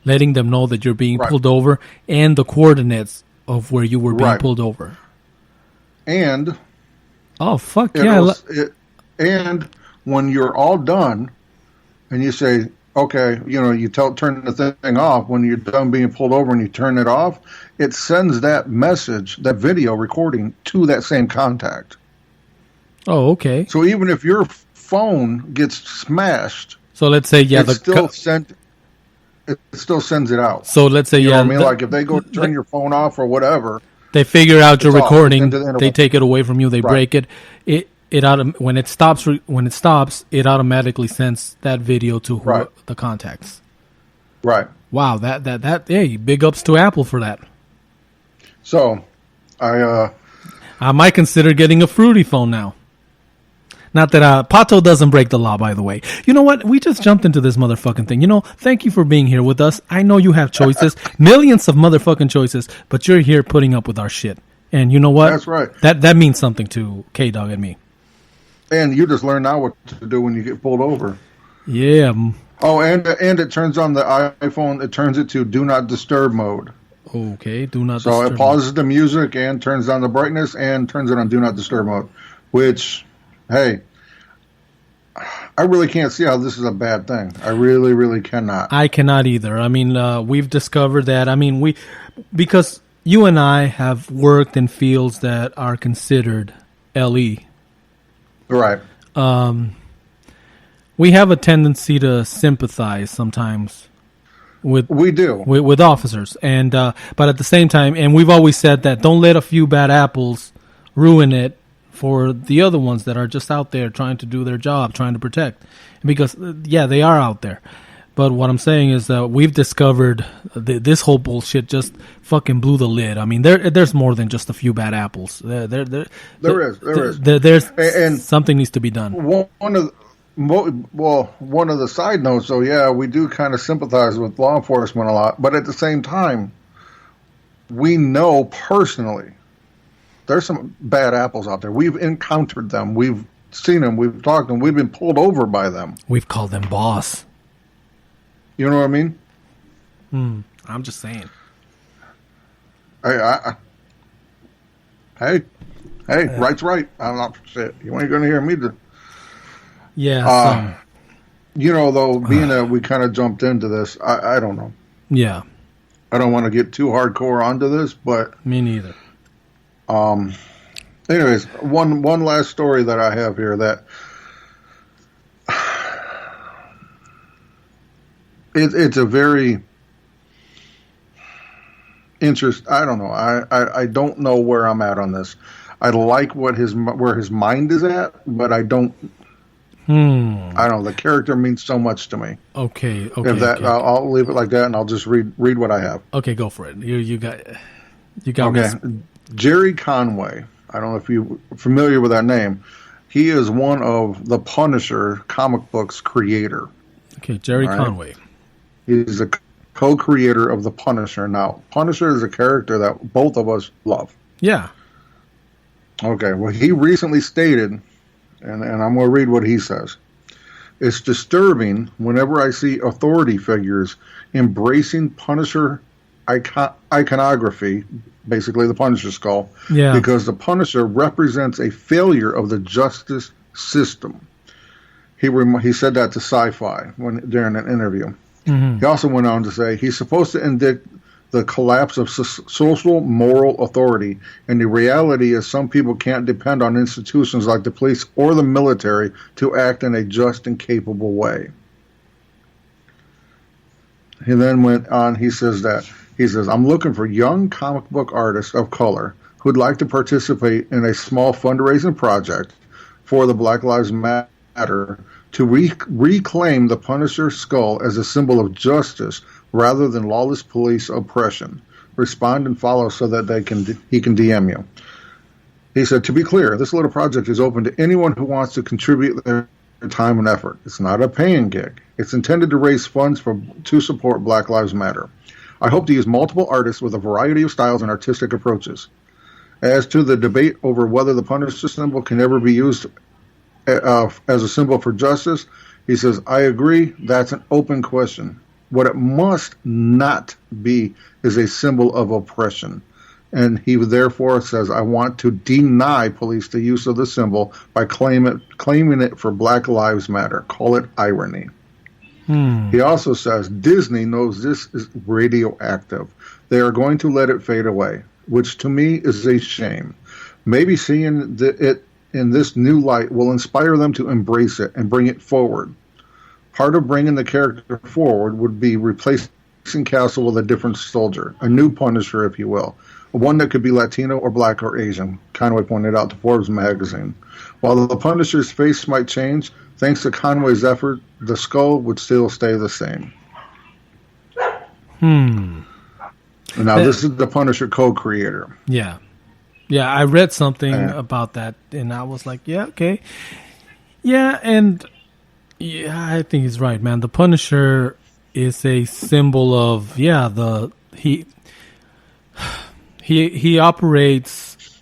letting them know that you're being Right. pulled over and the coordinates of where you were being Right. pulled over. And Oh, fuck it yeah. was, and when you're all done and you say, okay, you turn the thing off, when you're done being pulled over and you turn it off, it sends that message, that video recording, to that same contact. Oh, okay. So even if your phone gets smashed, So let's say, yeah, it still sends it out. So let's say, You know yeah, what I mean? Like if they go turn your phone off or whatever, they figure out your it's off. recording, It's into the interval. they take it away from you, they Right. break it. When it stops, it automatically sends that video to Right. the contacts. right. Wow, that hey, big ups to Apple for that. So I might consider getting a Fruity phone now. Not that Pato doesn't break the law, by the way. You know what? We just jumped into this motherfucking thing. Thank you for being here with us. I know you have choices, millions of motherfucking choices, but you're here putting up with our shit. And you know what? That's right. That means something to K-Dog and me. And you just learn now what to do when you get pulled over. Yeah. Oh, and it turns on the iPhone. It turns it to do not disturb mode. Okay. Do not. So disturb it pauses the music and turns down the brightness and turns it on do not disturb mode. Which, hey, I really can't see how this is a bad thing. I really, really cannot. I cannot either. I mean, we've discovered that. I mean, because you and I have worked in fields that are considered LE. Right. We have a tendency to sympathize sometimes with officers, and but at the same time, and we've always said that don't let a few bad apples ruin it for the other ones that are just out there trying to do their job, trying to protect. Because yeah, they are out there. But what I'm saying is that we've discovered this whole bullshit just fucking blew the lid. I mean, there's more than just a few bad apples. There is. There's something needs to be done. One of the side notes, though, yeah, we do kind of sympathize with law enforcement a lot, but at the same time, we know personally there's some bad apples out there. We've encountered them. We've seen them. We've talked to them. We've been pulled over by them. We've called them boss. You know what I mean? I'm just saying. Hey, right's right. I'm not shit. You ain't gonna hear me. Yeah. Though, being that we kind of jumped into this, I don't know. Yeah. I don't want to get too hardcore onto this, but me neither. Anyways, one last story that I have here that it's a very I don't know. I don't know where I'm at on this. I like where his mind is at, but I don't. I don't know. The character means so much to me. Okay. If that, okay. I'll leave it like that, and I'll just read what I have. Okay, go for it. You got okay. Jerry Conway. I don't know if you're familiar with that name. He is one of the Punisher comic books creator. Okay, Jerry Conway. He's a co-creator of the Punisher. Now, Punisher is a character that both of us love. Yeah. Okay, well, he recently stated, and I'm going to read what he says. It's disturbing whenever I see authority figures embracing Punisher iconography, basically the Punisher skull, because the Punisher represents a failure of the justice system. He said that to Sci-Fi during an interview. Mm-hmm. He also went on to say he's supposed to indict the collapse of social moral authority, and the reality is some people can't depend on institutions like the police or the military to act in a just and capable way. He then went on, he says, I'm looking for young comic book artists of color who'd like to participate in a small fundraising project for the Black Lives Matter to reclaim the Punisher skull as a symbol of justice rather than lawless police oppression. Respond and follow so that he can DM you. He said, to be clear, this little project is open to anyone who wants to contribute their time and effort. It's not a paying gig. It's intended to raise funds to support Black Lives Matter. I hope to use multiple artists with a variety of styles and artistic approaches. As to the debate over whether the Punisher symbol can ever be used as a symbol for justice, he says, I agree, that's an open question. What it must not be is a symbol of oppression. And he therefore says, I want to deny police the use of the symbol by claiming it for Black Lives Matter. Call it irony. He also says, Disney knows this is radioactive. They are going to let it fade away, which to me is a shame. Maybe seeing it in this new light will inspire them to embrace it and bring it forward. Part of bringing the character forward would be replacing Castle with a different soldier, a new Punisher, if you will. One that could be Latino or Black or Asian, Conway pointed out to Forbes magazine. While the Punisher's face might change, thanks to Conway's effort, the skull would still stay the same. Now, this is the Punisher co-creator. Yeah. Yeah, I read something about that, and I was like, yeah, okay. Yeah, and yeah, I think he's right, man. The Punisher is a symbol of, he operates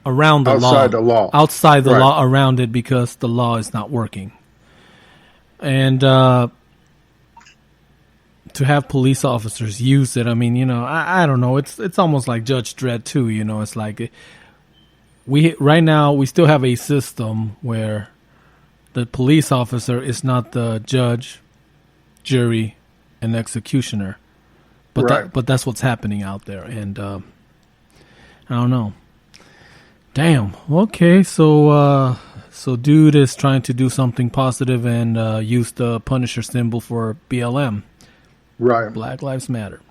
around the law. Outside the law, around it, because the law is not working. And to have police officers use it, I mean, I don't know. It's almost like Judge Dredd too. It's like right now we still have a system where the police officer is not the judge, jury, and executioner. But that's what's happening out there, and I don't know. Damn. Okay, so dude is trying to do something positive and use the Punisher symbol for BLM. Right. Black Lives Matter.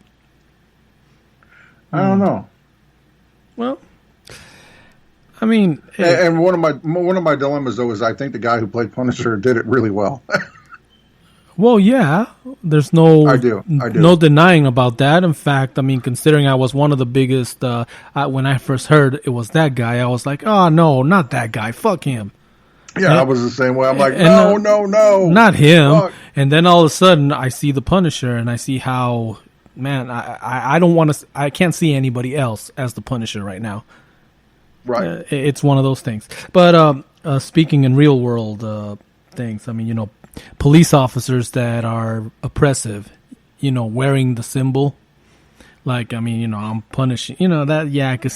I don't know. Well, I mean, and one of my dilemmas though is I think the guy who played Punisher did it really well. Well, yeah, there's no denying about that. In fact, I mean, considering I was one of the biggest, when I first heard it was that guy, I was like, oh, no, not that guy. Fuck him. Yeah, I was the same way. I'm like, no. Not him. Fuck. And then all of a sudden, I see the Punisher, and I see how, man, I don't want to, I can't see anybody else as the Punisher right now. Right. It's one of those things. But speaking in real world things, I mean, police officers that are oppressive, wearing the symbol, like, I mean, I'm punishing, that, yeah, I could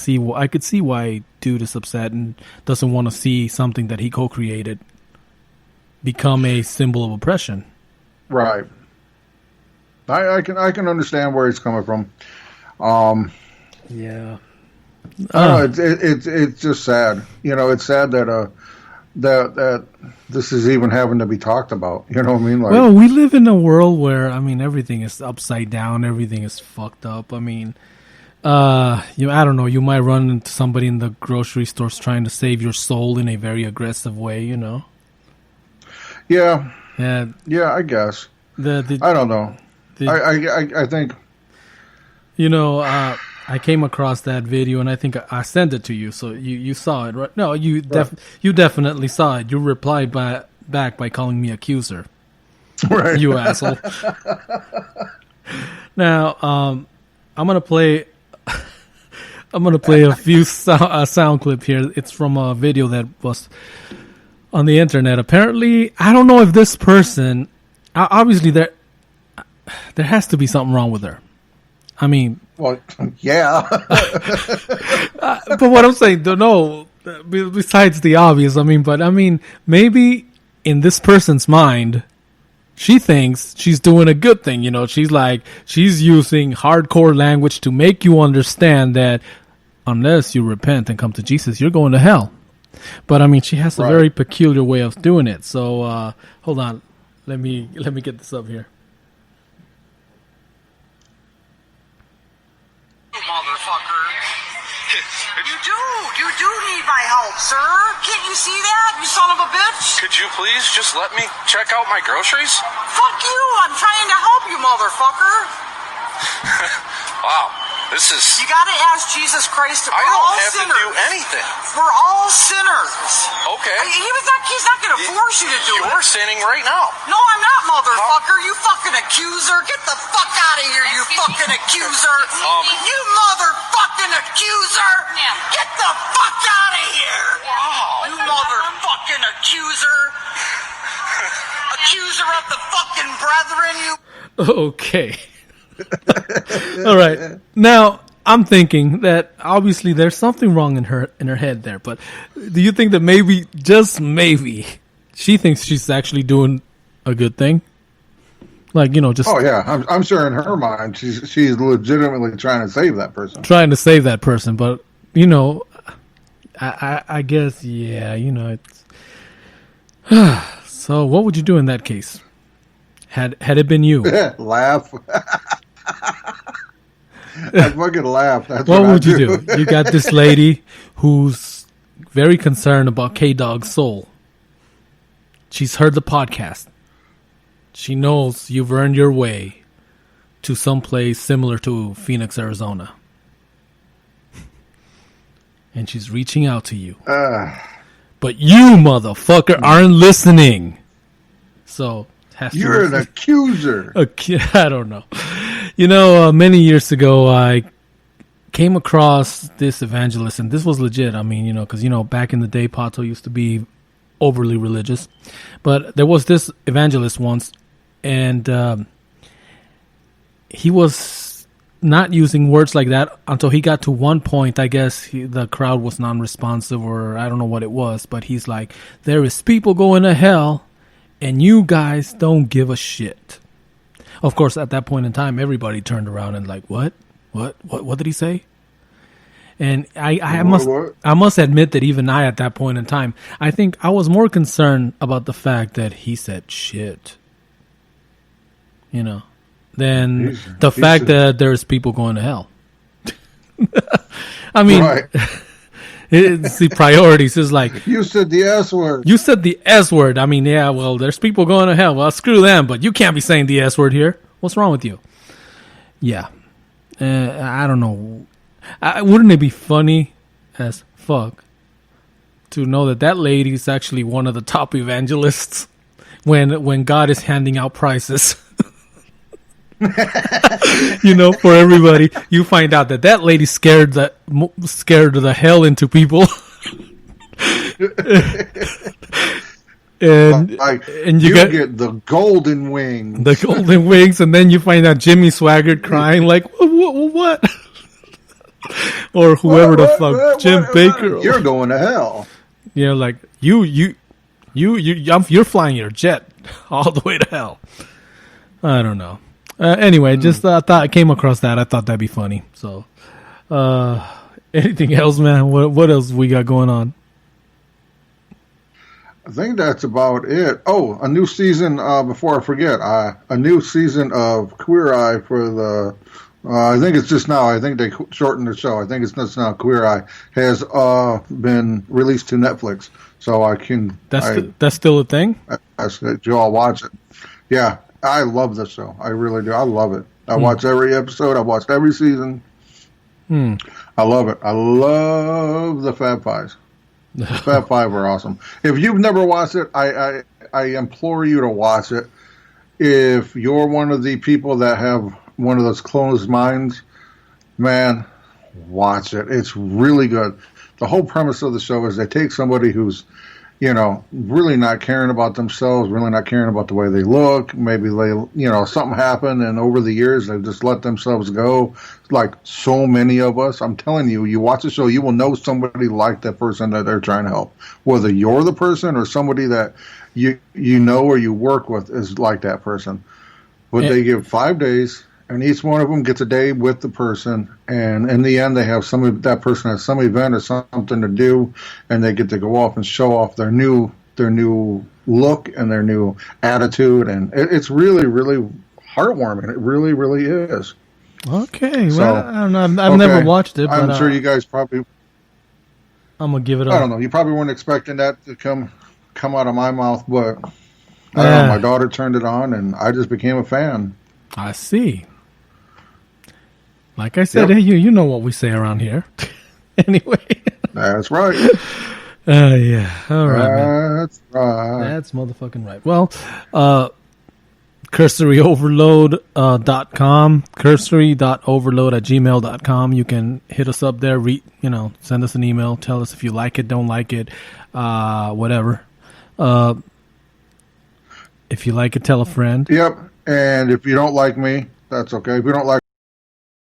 see why dude is upset and doesn't want to see something that he co-created become a symbol of oppression. Right. I can understand where he's coming from. Yeah. I don't know, it's just sad. It's sad that that this is even having to be talked about. You know what I mean? Like, well, we live in a world where, I mean, everything is upside down. Everything is fucked up. I mean, I don't know. You might run into somebody in the grocery stores trying to save your soul in a very aggressive way. Yeah. And yeah, I guess. I don't know. I think. I came across that video, and I think I sent it to you, so you saw it, right? No, you definitely saw it. You replied back by calling me accuser. Right. You asshole. Now, I'm gonna play a few sound clip here. It's from a video that was on the internet. Apparently, I don't know if this person, obviously there has to be something wrong with her. I mean, well, yeah. But what I'm saying, no, besides the obvious, maybe in this person's mind, she thinks she's doing a good thing. She's using hardcore language to make you understand that unless you repent and come to Jesus, you're going to hell. But I mean, she has a very peculiar way of doing it. So hold on, let me get this up here. Motherfucker. You do need my help, sir. Can't you see that, you son of a bitch? Could you please just let me check out my groceries? Fuck you, I'm trying to help you, motherfucker. Wow, this is... You gotta ask Jesus Christ. I don't have to do anything. We're all sinners. Okay. He's not gonna force you to do it. You are sinning right now. No, I'm not, motherfucker. You fucking accuser. Get the fuck out of here, you fucking accuser. You motherfucking accuser. Get the fuck out of here. Wow. You motherfucking accuser. Accuser of the fucking brethren, you... Okay. All right. Now, I'm thinking that obviously there's something wrong in her head there, but do you think that maybe, just maybe, she thinks she's actually doing a good thing? Like, just... Oh, yeah. I'm sure in her mind, she's legitimately trying to save that person. Trying to save that person, but, I guess, yeah, it's... So, what would you do in that case? Had it been you? Laugh. I fucking laugh. That's what would you do? You got this lady who's very concerned about K-Dog's soul. She's heard the podcast. She knows you've earned your way to some place similar to Phoenix, Arizona. And she's reaching out to you. But you, motherfucker, aren't listening. So, you're an accuser. I don't know. Many years ago, I came across this evangelist, and this was legit. I mean, because, back in the day, Pato used to be overly religious. But there was this evangelist once, and he was not using words like that until he got to one point. I guess the crowd was non-responsive, or I don't know what it was, but he's like, there is people going to hell, and you guys don't give a shit. Of course, at that point in time, everybody turned around and like, what did he say? And I must admit that even I, at that point in time, I think I was more concerned about the fact that he said shit, than the fact that there's people going to hell. I mean, right. It's the priorities. Is like, you said the S word. You said the S word. I mean, yeah, well, there's people going to hell. Well, screw them, but you can't be saying the S word here. What's wrong with you? Yeah. I don't know. Wouldn't it be funny as fuck to know that lady's actually one of the top evangelists when God is handing out prizes? For everybody, you find out that lady scared the hell into people. and you get the golden wings. The golden wings, and then you find out Jimmy Swaggart crying like, what? Or whoever the fuck, Jim Baker. You're going to hell. Like you're flying your jet all the way to hell. I don't know. Anyway, just thought I came across that. I thought that'd be funny. So, anything else, man? What else we got going on? I think that's about it. Oh, a new season, before I forget, a new season of Queer Eye for the, I think it's just now, I think they shortened the show. I think it's just now Queer Eye has been released to Netflix. So I can... That's still a thing? I said, you all watch it. Yeah. I love this show. I really do. I love it. I watch every episode. I watched every season. I love it. I love the Fab Fives. The Fab Five are awesome. If you've never watched it, I implore you to watch it. If you're one of the people that have one of those closed minds, man, watch it. It's really good. The whole premise of the show is they take somebody who's really not caring about themselves, really not caring about the way they look. Maybe they, something happened, and over the years, they just let themselves go. Like so many of us, I'm telling you, you watch the show, you will know somebody like that person that they're trying to help. Whether you're the person or somebody that you know or you work with is like that person. But they give 5 days, and each one of them gets a day with the person, and in the end, they have that person has some event or something to do, and they get to go off and show off their new look and their new attitude, and it's really, really heartwarming. It really, really is. Okay, well, I don't know. I've never watched it, but I'm sure you guys probably. I'm gonna give it. I don't know. You probably weren't expecting that to come out of my mouth, but I don't know. My daughter turned it on, and I just became a fan. I see. Like I said, hey, you know what we say around here. Anyway. That's right. Yeah. All right, man. That's right. That's motherfucking right. Well, cursoryoverload.com, cursory.overload@gmail.com. You can hit us up there, send us an email, tell us if you like it, don't like it, whatever. If you like it, tell a friend. Yep. And if you don't like me, that's okay. If you don't like